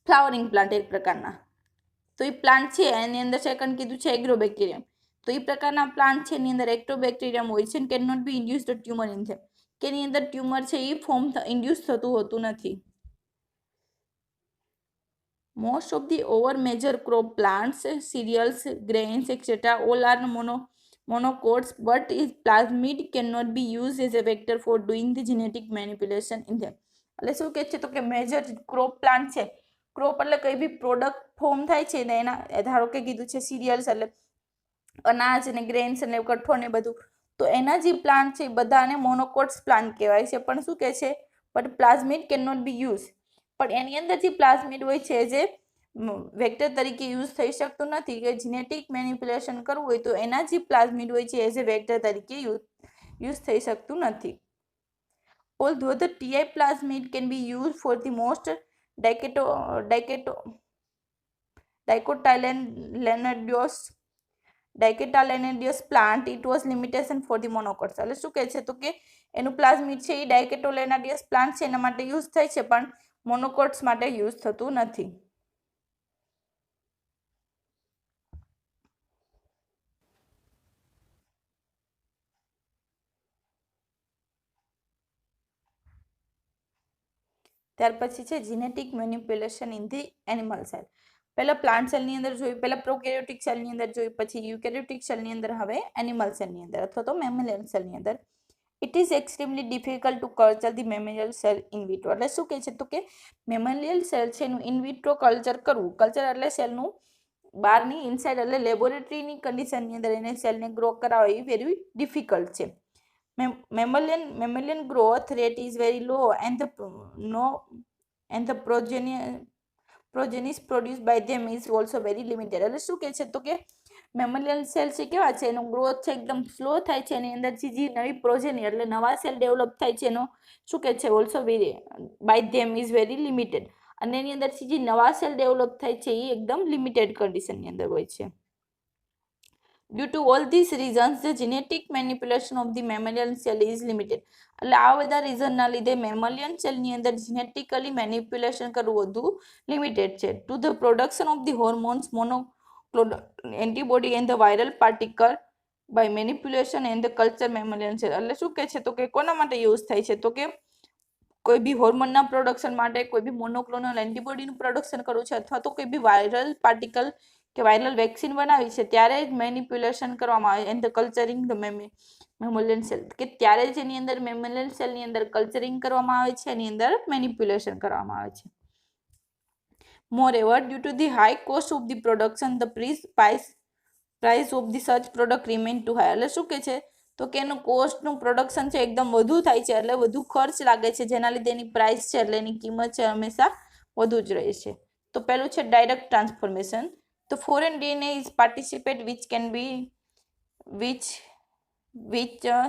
ફ્લાવરિંગ પ્લાન્ટ એક પ્રકારના. તો એ પ્લાન્ટ છે એની અંદર સેકન્ડ કીધું છે એગ્રોબેક્ટેરિયમ, તો એ પ્રકારના પ્લાન્ટ છે એની અંદર એક્ટોબેક્ટેરિયમ હોય છે, can not be induce the tumor in them, કે એની અંદર ટ્યુમર છે એ ફોર્મ ઇન્ડ્યુસ થતું હોતું નથી. Most of the over major crop plants, cereals, grains, etc. all are monocots, but is plasmid cannot be used as a vector for doing the genetic manipulation in them. એટલે શું કહે છે તો કે major crop plant છે, crop એટલે કઈ બી product form થાય છે ને એના ધારો કે કીધું છે સિરિયલ્સ એટલે અનાજ અને ગ્રેન્સ અને કઠોળ ને બધું, તો એના જે પ્લાન્ટ છે એ બધાને મોનોકોટ્સ પ્લાન્ટ કહેવાય છે. પણ શું કહે છે but plasmid can not be use, પણ એની અંદર જે પ્લાઝમિડ હોય છે જે વેક્ટર તરીકે યુઝ થઈ શકતું નથી, કે જીનેટિક મેનિપ્યુલેશન કરવું હોય તો એના જે પ્લાઝમિડ હોય છે એઝ એ વેક્ટર તરીકે યુઝ થઈ શકતું નથી. Although the TI plasmid can be used for the most dicotyledonous plant, it was limitation for the monocots. એટલે શું કહે છે તો કે એનું પ્લાઝમિડ છે એ ડાયકેટોલેનાડિયસ પ્લાન્ટ છે એના માટે યુઝ થાય છે, પણ મોનોકોટ્સ માટે યુઝ થતું નથી. ત્યાર પછી છે genetic manipulation in the animal cell. પહેલા પ્લાન્ટ સેલની અંદર જોયું, પહેલા પ્રોકેરિયોટિક સેલની અંદર જોયું, પછી યુકેરિયોટિક સેલની અંદર, હવે એનિમલ સેલની અંદર અથવા તો મેમેલિયન સેલની અંદર. It is extremely difficult to culture the mammalian cell in vitro. એટલે શું કહે છે તો કે મેમેલિયલ સેલ છે એનું ઇન વિટ્રો કલ્ચર કરવું. કલ્ચર એટલે સેલનું બહારની ઇનસાઇડ એટલે લેબોરેટરીની કન્ડિશનની અંદર એને સેલને ગ્રો કરાવવા એ વેરી ડિફિકલ્ટ છે. Mammalian growth rate is very low and the progenies produced by them is also very limited. એટલે શું કહે છે તો કે મેમલિયન સેલ છે કેવા છે, એનો ગ્રોથ છે એકદમ સ્લો થાય છે, એની અંદરથી જે નવી પ્રોજેની એટલે નવા સેલ ડેવલપ થાય છે એનો શું કહે છે also very by them is very limited, અને એની અંદરથી જે નવા સેલ ડેવલપ થાય છે એ એકદમ લિમિટેડ કન્ડિશનની અંદર હોય છે. Due to all these reasons, the genetic manipulation of the mammalian cell is limited. એટલે આ બધા રીઝનના લીધે મેમલિયન સેલની અંદર જીનેટિકલી મેનિપ્યુલેશન કરવું વધુ લિમિટેડ છે. To the production of the hormones, monoclonal antibody and the viral particle by manipulation and the culture mammalian cell. એટલે શું કહે છે તો કે કોના માટે યુઝ થાય છે તો કે કોઈ બી હોર્મોનના પ્રોડક્શન માટે, કોઈ બી મોનોક્લોનલ એન્ટીબોડીનું પ્રોડક્શન કરવું છે, અથવા તો કોઈ બી વાયરલ પાર્ટિકલ કે વાયરલ વેક્સિન બનાવી છે ત્યારે જ મેનિપ્યુલેશન કરવામાં આવે એન્ડ ધ કલ્ચરિંગ ધ મેમોલિયન સેલ, કે ત્યારે જ એની અંદર મેમોલિયન સેલની અંદર કલ્ચરિંગ કરવામાં આવે છે, એની અંદર મેનિપ્યુલેશન કરવામાં આવે છે. Moreover, due to the high cost of the production, the price of the such product remain too high. એટલે શું કે છે તો કે એનું કોસ્ટનું પ્રોડક્શન છે એકદમ વધુ થાય છે, એટલે વધુ ખર્ચ લાગે છે, જેના લીધે એની પ્રાઇસ છે એટલે એની કિંમત છે હંમેશા વધુ જ રહે છે. તો પહેલું છે direct transformation. The foreign DNA is participate which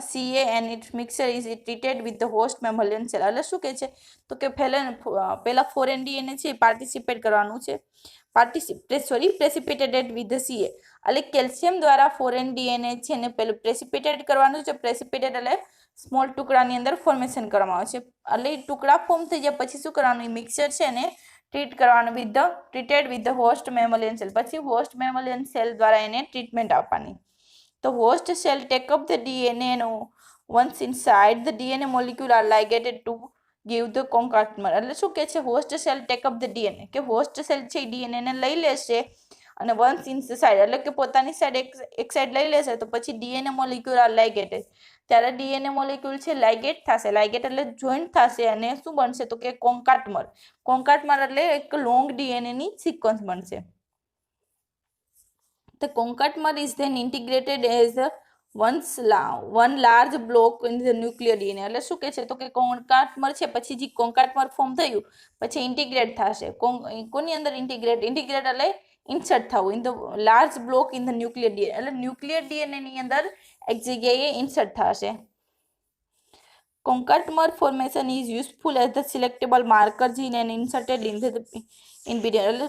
CA and its mixture is treated with the host mammalian cell. એટલે શું કહે છે તો કે પહેલા ફોરેન ડીએનએ છે પાર્ટિસિપેટ કરવાનું છે, પ્રેસિપિટેટેડ વિથ ધ CA. એટલે કેલ્શિયમ દ્વારા ફોરેન ડીએનએ છે ને પેલું પ્રેસિપિટેટ કરવાનું છે. પ્રેસિપિટેટ એટલે સ્મોલ ટુકડાની અંદર ફોર્મેશન કરવામાં આવે છે. એટલે ટુકડા ફોર્મ થઈ જાય પછી શું કરવાનું, એ મિક્સર છે ને ટ્રીટ કરવાનું treated with the host mammalian cell. પછી હોસ્ટ મેમોલિયન સેલ દ્વારા એને ટ્રીટમેન્ટ આપવાની. તો host cell take up the DNA એનો once inside the DNA molecule are ligated to give the concatemer. એટલે શું કહે છે host cell take up the DNA, કે હોસ્ટ સેલ છે ડીએનએને લઈ લેશે અને વન્સ ઇનસાઇડ એટલે કે પોતાની સાઈડ એક સાઈડ લઈ લેશે તો પછી ડીએનએ મોલિક્યુલ આર લાઇગેટેડ, ત્યારે ડીએનએ મોલિક્યુલ છે લાઇગેટ થશે. લાઇગેટ એટલે જોઈન્ટ થશે અને શું બનશે તો કે કોન્કાર્ટમર. કોન્કાર્ટમર એટલે એક લોંગ ડીએનએની સિક્વન્સ બનશે. The concatemer is then integrated as one large block in the nuclear DNA. એટલે શું કહે છે તો કે કોન્કાટમર છે પછી જે કોન્કાટમર ફોર્મ થયું પછી ઇન્ટિગ્રેટ થશે. કોની અંદર ઇન્ટિગ્રેટ એટલે ઇન્સર્ટ થવું in the large block in the nuclear DNA, એટલે ન્યુક્લિયર ડીએનએ ની અંદર એક જગ્યાએ ઇન્સર્ટ થશે. Concatemer formation is useful as the selectable marker gene and inserted in the એટલે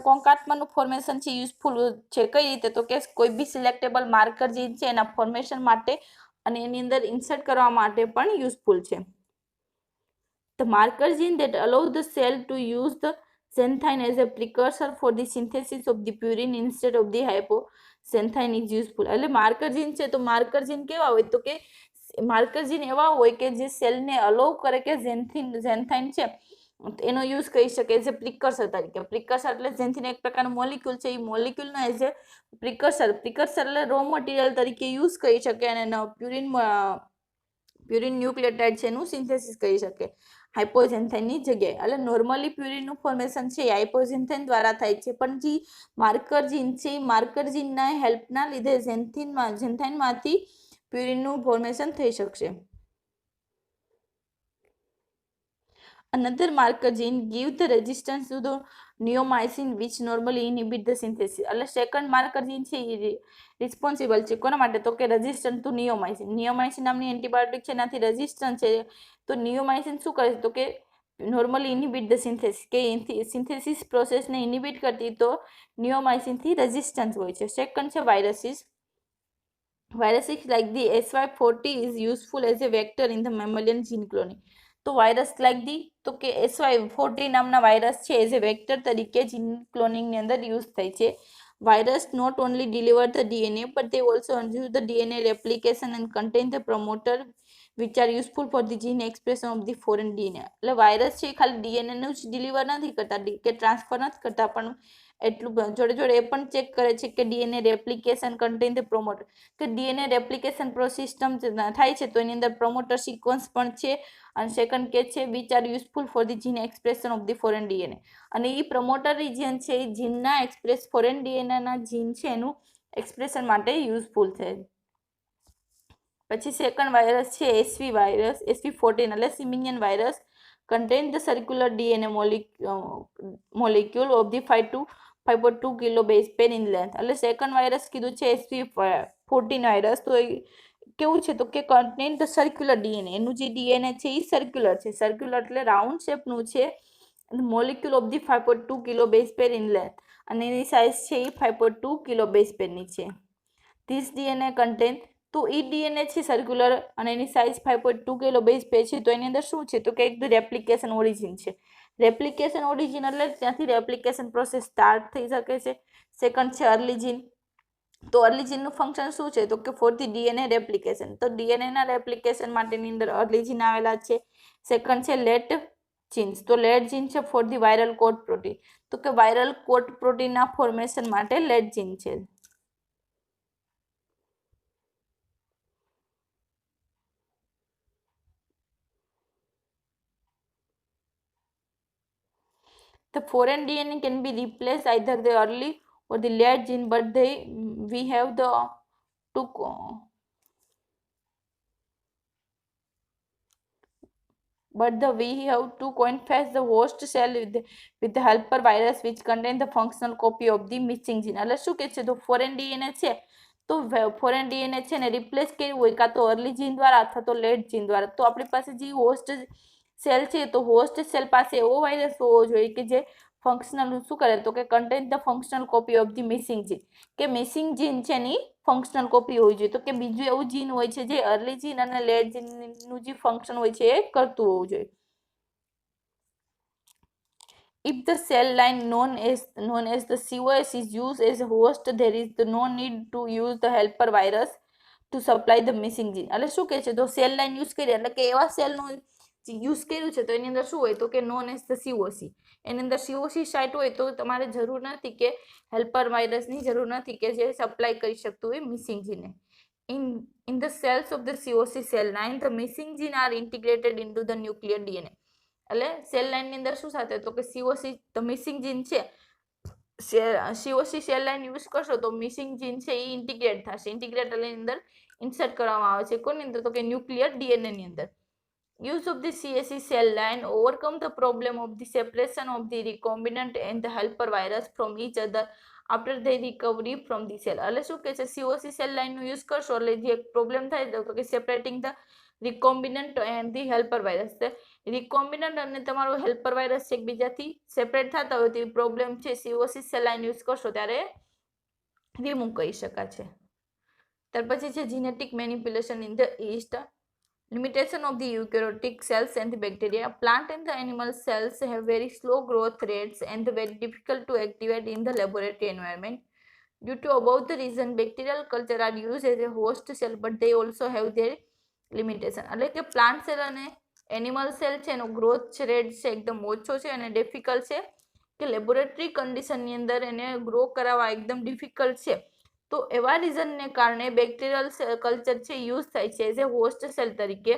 કોન્કાટમરનું ફોર્મેશન છે યુઝફુલ છે કઈ રીતે તો કે કોઈ બી સિલેક્ટેબલ માર્કર જીન છે એના ફોર્મેશન માટે અને એની અંદર ઇન્સર્ટ કરવા માટે પણ યુઝફુલ છે. The marker gene that allows the cell to use the xanthine as a precursor for the synthesis of the purine instead of the hypoxanthine is useful. એટલે માર્કર જીન છે તો માર્કર જીન કેવા હોય તો કે માર્કર જીન એવા હોય કે જે સેલને અલાઉ કરે કે ઝેન્થાઇન છે એનો યુઝ કરી શકે એઝ એ પ્રિકર્સર તરીકે. પ્રિકર્સર એટલે જેનથી એક પ્રકારનું મોલિક્યુલ છે એ મોલિક્યુલનો એઝ એ પ્રિકર્સર એટલે રો મટીરિયલ તરીકે યુઝ કરી શકે અને પ્યુરિન ન્યુક્લિયોટાઇડ છે એનું સિન્થેસિસ કરી શકે હાઇપોઝેન્થાઇનની જગ્યાએ. એટલે નોર્મલી પ્યુરિનનું ફોર્મેશન છે એ હાઇપોઝેન્થાઇન દ્વારા થાય છે, પણ જે માર્કર જીન છે એ માર્કર જીનના હેલ્પના લીધે ઝેન્થાઇનમાંથી પ્યુરિનનું ફોર્મેશન થઈ શકશે. Another marker gene give the resistance to the neomycin which normally inhibit the synthesis. એટલે સેકન્ડ માર્કર જીન છે એ રિસ્પોન્સિબલ છે કોના માટે? તો કે રેઝિસ્ટન્ટ ટુ નિયોમાઇસિન. નિયોમાઇસિન નામની એન્ટીબાયોટિક છે એનાથી રેઝિસ્ટન્ટ છે. તો નિયોમાઇસિન શું કરે છે? તો કે નોર્મલી ઇનિબિટ ધ સિન્થેસિસ, કે સિન્થેસિસ પ્રોસેસને ઇનિબિટ કરતી તો નિયોમાઇસિનથી રેઝિસ્ટન્સ હોય છે. સેકન્ડ છે viruses. Viruses like the SY40 is useful as a vector in the mammalian gene cloning. તો વાયરસ લાઈક ધી તો કે SY40 નામના વાયરસ છે એઝ એ વેક્ટર તરીકે જીન ક્લોનિંગની અંદર યુઝ થાય છે. Virus not only deliver the DNA but they also induce the DNA replication and contain the promoter which are useful for the gene expression of the foreign DNA. એટલે virus છે ખાલી ડીએનએનું જ deliver નથી કરતા કે transfer નથી કરતા, પણ એટલું જોડે જોડે એ પણ ચેક કરે છે કે DNA replication contain the promoter, કે ડીએનએ રેપ્લિકેશન સિસ્ટમ થાય છે તો એની અંદર પ્રોમોટર સિક્વન્સ પણ છે. અને સેકન્ડ કે છે which are useful for the gene expression of the foreign DNA. અને એ પ્રમોટર રિજિયન છે એ જીનના ફોરેન ડીએનએના જીન છે એનું એક્સપ્રેશન માટે યુઝફુલ છે. પછી સેકન્ડ વાયરસ છે એસવી વાયરસ, SV14 એટલે simian virus contain the circular DNA molecule of the 5.2 kilo base pair in length. એટલે સેકન્ડ વાયરસ કીધું છે SV14 વાયરસ. તો કેવું છે? તો કે કન્ટેન ધ સર્ક્યુલર ડીએનએ, એનું જે ડીએનએ છે એ સર્ક્યુલર છે. સર્ક્યુલર એટલે રાઉન્ડ શેપનું છે. Molecule of the 5.2 kilo base pair in length, અને એની સાઇઝ છે એ 5.2 કિલો બેઝ પેરની છે. ધીસ ડીએનએ કન્ટેન, તો એ ડીએનએ છે સર્ક્યુલર અને એની સાઇઝ 5.2 કિલો બેઝ પેર છે. તો એની અંદર શું છે? તો કે એક રેપ્લિકેશન ઓરિજિન છે. રેપ્લિકેશન ઓરિજિન એટલે ત્યાંથી રેપ્લિકેશન પ્રોસેસ સ્ટાર્ટ થઈ શકે છે. સેકન્ડ છે અર્લી જીન. તો અર્લી જીનનું ફંક્શન શું છે? તો કે ફોર ધી ડીએનએ રેપ્લિકેશન. તો ડીએનએના રેપ્લિકેશન માટેની અંદર અર્લી જીન આવેલા છે. સેકન્ડ છે લેટ જીન્સ. તો લેટ જીન છે for the viral code protein. તો કે વાયરલ કોડ પ્રોટીનના ફોર્મેશન માટે લેટ જીન છે. The foreign DNA can be replaced either the early or the late gene, but we have to confess the host cell with the helper virus which contain the functional copy of the missing gene. એટલે શું કે છે? તો foreign DNA છે તો foreign DNA છે ને replace કર્યું હોય કાં તો અર્લી જીન દ્વારા અથવા તો લેટ જીન દ્વારા. તો આપણી પાસે જે હોસ્ટ સેલ છે તો હોસ્ટ સેલ પાસે એવો વાયરસ હોવો જોઈએ કે જે ફંક્શનલ શું કરે? તો કે contain the functional copy of the missing gene, કે મિસિંગ જીન છે એની ફંક્શનલ કોપી હોવી જોઈએ. તો કે બીજું એવું જીન હોય છે જે અર્લી જીન અને લેટ જીનનું જે ફંક્શન હોય છે એ કરતું હોવું જોઈએ. If the cell line known as the COS is used as a host, there is no need to use the helper virus to supply the missing gene. એટલે શું કહે છે? તો સેલ લાઇન યુઝ કરી એટલે કે એવા સેલનો યુઝ કર્યું છે તો એની અંદર શું હોય? તો કે નોન એઝ ધ સીઓસી. એની અંદર સીઓસી સાઇટ હોય તો તમારે જરૂર નથી કે હેલ્પર વાયરસની જરૂર નથી કે જે સપ્લાય કરી શકતું હોય missing જીને. In the cells of the COC cell line, the missing gene are integrated into the nuclear DNA. એટલે સેલ લાઇનની અંદર શું થશે? તો કે સીઓસી ધ મિસિંગ જીન છે, સીઓસી સેલ લાઇન યુઝ કરશો તો મિસિંગ જીન છે એ ઇન્ટિગ્રેટ થશે. ઇન્ટિગ્રેટ એટલે એની અંદર ઇન્સર્ટ કરવામાં આવે છે. કોની અંદર? તો કે ન્યુક્લિયર ડીએનએ ની અંદર. Use of the CSC cell line overcome the problem of the separation of the recombinant and the helper virus from each other after the recovery from the cell. એટલે શું કે છે? COC સેલ લાઇનનો use કરશો એટલે જે problem થાય તો કે સેપરેટિંગ the recombinant and the helper virus. recombinant અને તમારો હેલ્પર વાયરસ છે એકબીજાથી સેપરેટ થતા હોય તો પ્રોબ્લેમ છે COC સેલ લાઇન યુઝ કરશો ત્યારે રિમૂવ કરી શકાય છે. ત્યાર પછી છે genetic manipulation in the yeast. Limitation of the eukaryotic cells and the bacteria. Plant and the animal cells have very slow growth rates and very difficult to activate in the laboratory environment. Due to above the reason, bacterial culture are used as a host cell, but they also have their limitation. એટલે કે plant cell અને animal cell છે એનો growth rate છે એકદમ ઓછો છે અને ડિફિકલ્ટ છે કે લેબોરેટરી કન્ડિશનની અંદર એને ગ્રો કરાવવા એકદમ ડિફિકલ્ટ છે. તો એવા રીઝનને કારણે બેક્ટેરિયલ કલ્ચર છે યુઝ થાય છે એઝ એ હોસ્ટ સેલ તરીકે,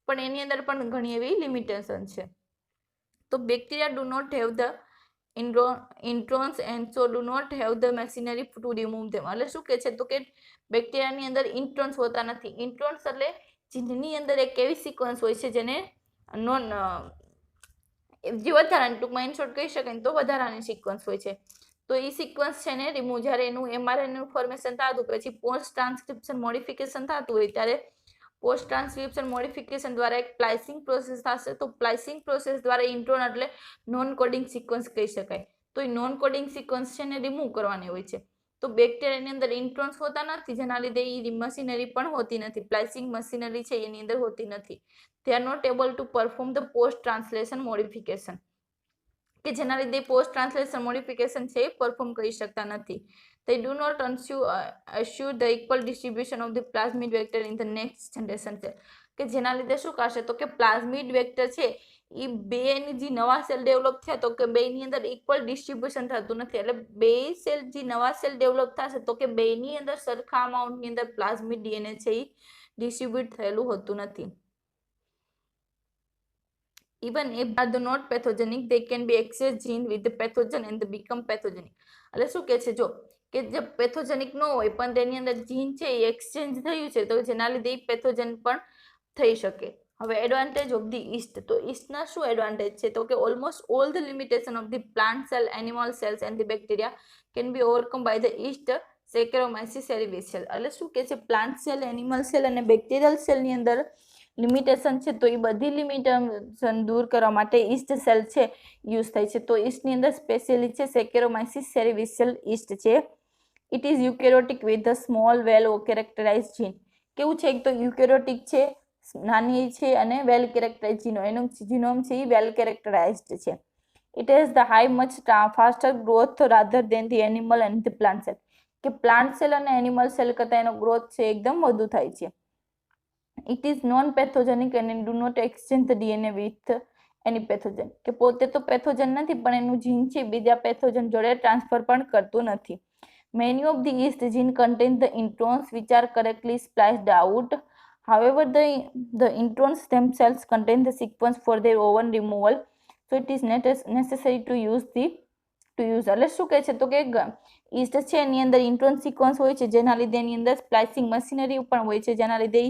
પણ એની અંદર પણ ઘણી એવી લિમિટેશન છે. તો bacteria do not have the introns and so do not have the machinery to remove them. એટલે શું કે છે તો કે બેક્ટેરિયાની અંદર ઇન્ટ્રોન્સ હોતા નથી. ઇન્ટ્રોન્સ એટલે જીનની અંદર એક એવી સિક્વન્સ હોય છે જેને નોન જે વધારાની, ટૂંકમાં ઇન શોર્ટ કહી શકાય તો વધારાની સિક્વન્સ હોય છે. તો એ સિક્વન્સ છે ને રિમૂવ જ્યારે એનું એમઆરએનએ ફોર્મેશન થતું પછી પોસ્ટ ટ્રાન્સક્રિપ્શન મોડિફિકેશન થતું હોય ત્યારે પોસ્ટ ટ્રાન્સક્રિપ્શન મોડિફિકેશન દ્વારા એક પ્લાઇસિંગ પ્રોસેસ થશે. તો પ્લાઇસિંગ પ્રોસેસ દ્વારા ઇન્ટ્રોન એટલે નોન કોડિંગ સિક્વન્સ કહી શકાય. તો એ નોન કોડિંગ સિક્વન્સ છે ને રિમૂવ કરવાની હોય છે. તો બેક્ટેરિયાની અંદર ઇન્ટ્રોન્સ હોતા નથી જેના લીધે એ મશીનરી પણ હોતી નથી, પ્લાઇસિંગ મશીનરી છે એની અંદર હોતી નથી. they are not able to perform the post translation modification કે જેના લીધે પોસ્ટ ટ્રાન્સલેશન મોડિફિકેશન છે એ પરફોર્મ કરી શકતા નથી. they do not assure the equal distribution of the plasmid vector in the next generation cell કે જેના લીધે શું કરશે તો કે પ્લાઝમિડ વેક્ટર છે એ બેની જે નવા સેલ ડેવલપ થયા તો કે બેની અંદર ઇક્વલ ડિસ્ટ્રીબ્યુશન થતું નથી. એટલે બે સેલ જે નવા સેલ ડેવલપ થશે તો કે બેની અંદર સરખા અમાઉન્ટની અંદર પ્લાઝમિડ ડીએનએ છે એ ડિસ્ટ્રીબ્યુટ થયેલું હોતું નથી. Even if they are not pathogenic, they can be excess gene with the pathogen and become pathogenic. એટલે શું કે છે જો કે જે પેથોજેનિક ન હોય પણ તેની અંદર જીન છે એ એક્સચેન્જ થયું છે તો જેના લીધે પેથોજન પણ થઈ શકે. હવે એડવાન્ટેજ ઓફ ધી ઈસ્ટ, તો ઈસ્ટના શું એડવાન્ટેજ છે તો કે almost all the limitation of the plant cell, animal cells and the bacteria can be overcome by the yeast Saccharomyces cerevisiae. એટલે શું કે છે પ્લાન્ટ સેલ, એનિમલ સેલ અને બેક્ટેરિયલ સેલની અંદર લિમિટેશન છે તો એ બધી લિમિટેશન દૂર કરવા માટે ઈસ્ટ સેલ છે યુઝ થાય છે. તો ઈસ્ટની અંદર સ્પેશિયલી છે સેકેરોમાઇસિસ સેરિવિસિયલ ઈસ્ટ છે. It is eukaryotic with the small well characterize gene. કેવું છે એક તો યુકેરોટિક છે, નાની છે અને વેલ કેરેક્ટરાઇઝ જીનો, એનું જીનોમ છે એ વેલ કેરેક્ટરાઇઝડ છે. It has the high much faster growth rather then the animal and the plant cell કે પ્લાન્ટ સેલ અને એનિમલ સેલ કરતાં એનો ગ્રોથ છે એકદમ વધુ થાય છે. It is non-pathogenic and do not exchange the DNA with any pathogen કે પોતે તો પેથોજન નથી પણ એનું જીન છે બીજા પેથોજન જોડે ટ્રાન્સફર પણ કરતું નથી. Many of the yeast gene contain the introns which are correctly spliced out. However, the introns themselves contain the sequence for their own removal. So it is necessary to use એટલે શું કહે છે તો કે East છે એની અંદર intron sequence હોય છે જેના લીધે એની અંદર સ્પ્લાઇસિંગ મશીનરી પણ હોય છે જેના લીધે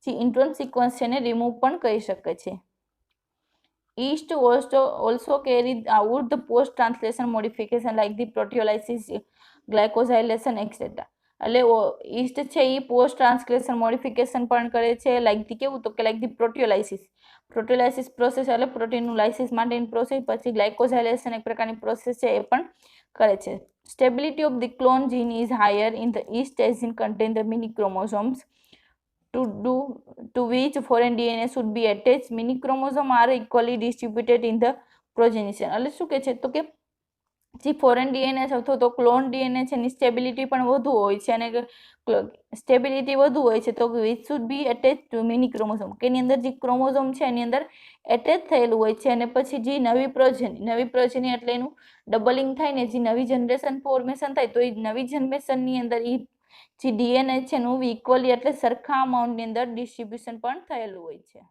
જે ઇન્ટ્રોન સિક્વન્સ છે એને રિમૂવ પણ કરી શકે છે. East also carry out the post translation modification like the proteolysis, glycosylation etc. એટલે ઈસ્ટ છે એ પોસ્ટ ટ્રાન્સલેશન મોડિફિકેશન પણ કરે છે લાઈક ધી કેવું તો કે લાઈક ધી પ્રોટીયોલાઇસિસ પ્રોસેસ એટલે પ્રોટીનનું લાઇસિસ માટેની પ્રોસેસ, પછી ગ્લાયકોઝાઇલેશન એક પ્રકારની પ્રોસેસ છે એ પણ કરે છે. Stability of the clone gene is higher in the yeast as in contain the mini chromosomes to which foreign DNA should be attached. Mini chromosome are equally distributed in the progenition. એટલે શું કે છે તો કે જે foreign DNA છે અથવા તો ક્લોન ડીએનએ છે એની સ્ટેબિલિટી પણ વધુ હોય છે અને સ્ટેબિલિટી વધુ હોય છે તો which should be attach to mini chromosome કે એની અંદર જે ક્રોમોસોમ છે એની અંદર એટેચ થયેલું હોય છે અને પછી જે નવી પ્રોજેની એટલે એનું ડબલિંગ થાય ને જે નવી જનરેશન ફોર્મેશન થાય તો એ નવી જનરેશનની અંદર એ જે ડીએનએ છે એનું ઇક્વલી એટલે સરખા અમાઉન્ટની અંદર ડિસ્ટ્રીબ્યુશન પણ થયેલું હોય છે.